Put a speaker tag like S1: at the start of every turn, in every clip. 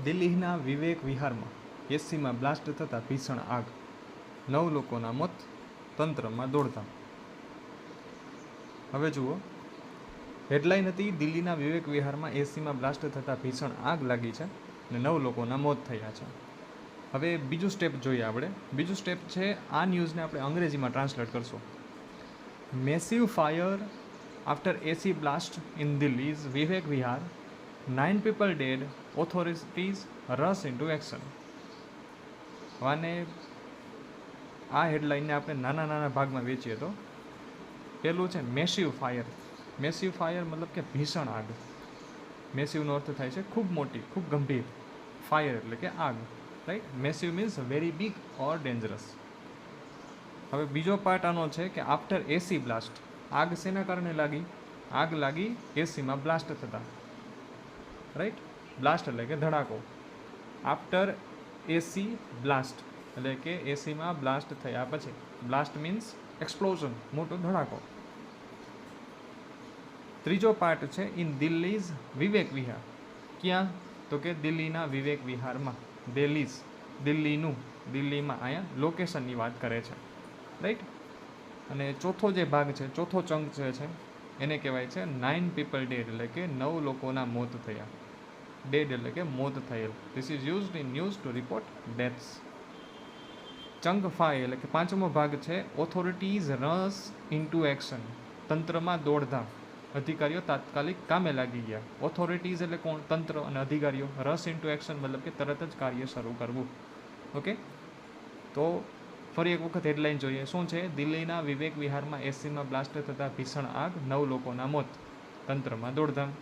S1: દિલ્હીના વિવેક વિહારમાં એસીમાં બ્લાસ્ટ થતાં ભીષણ આગ, 9 લોકોના મોત, તંત્રમાં દોડધામ. હવે જુઓ, હેડલાઇન હતી દિલ્હીના વિવેક વિહારમાં એસીમાં બ્લાસ્ટ થતાં ભીષણ આગ લાગી છે અને 9 લોકોના મોત થયા છે. હવે બીજું સ્ટેપ જોઈએ આપણે. બીજું સ્ટેપ છે, આ ન્યૂઝને આપણે અંગ્રેજીમાં ટ્રાન્સલેટ કરશું. Massive fire after AC blast in Delhi's Vivek Vihar, 9 people dead, authorities rush into action. અને આ હેડલાઇનને આપણે નાના નાના ભાગમાં વેચીએ તો પહેલું છે મેસિવ ફાયર. મેસિવ ફાયર મતલબ કે ભીષણ આગ. મેસિવનો અર્થ થાય છે ખૂબ મોટી, ખૂબ ગંભીર. ફાયર એટલે કે આગ, right. Massive means very big or dangerous. હવે બીજો પાર્ટ આનો છે કે આફ્ટર એસી બ્લાસ્ટ. આગ શેના કારણે લાગી? આગ લાગી એસીમાં બ્લાસ્ટ થતાં, રાઈટ. બ્લાસ્ટ એટલે કે ધડાકો. આફ્ટર એસી બ્લાસ્ટ એટલે કે એસીમાં બ્લાસ્ટ થયા પછી. બ્લાસ્ટ મીન્સ એક્સપ્લોઝન, મોટો ધડાકો. ત્રીજો પાર્ટ છે ઇન દિલ્હીઝ વિવેક વિહાર. ક્યાં? તો કે દિલ્હીના વિવેક વિહારમાં. દિલ્હીનું, દિલ્હીમાં, અહીંયા લોકેશનની વાત કરે છે, રાઈટ. અને ચોથો જે ભાગ છે, ચોથો ચંક જે છે એને કહેવાય છે 9 people dead એટલે કે 9 લોકોના મોત થયા. ડેડ એટલે કે મોત થયેલ. This is used in news to report deaths. Chunk 5 એટલે કે પાંચમો ભાગ છે ઓથોરિટીઝ રશ ઇન્ટુ એક્શન. તંત્રમાં દોડધામ. અધિકારીઓ તાત્કાલિક કામે લાગી ગયા. ઓથોરિટીઝ એટલે કોણ? તંત્ર. અને અધિકારીઓ. રશ ઇન્ટુ એક્શન મતલબ કે તરત જ કાર્ય શરૂ કરવું. ઓકે, તો ફરી એક વખત હેડલાઇન જોઈએ. શું છે? દિલ્હીના વિવેક વિહારમાં એસીમાં બ્લાસ્ટ થતાં ભીષણ આગ, 9 લોકોના મોત, તંત્રમાં દોડધામ.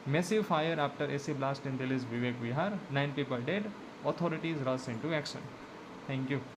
S1: Massive fire after AC blast in Delhi's Vivek Vihar, 9 people dead, authorities rush into action. Thank you.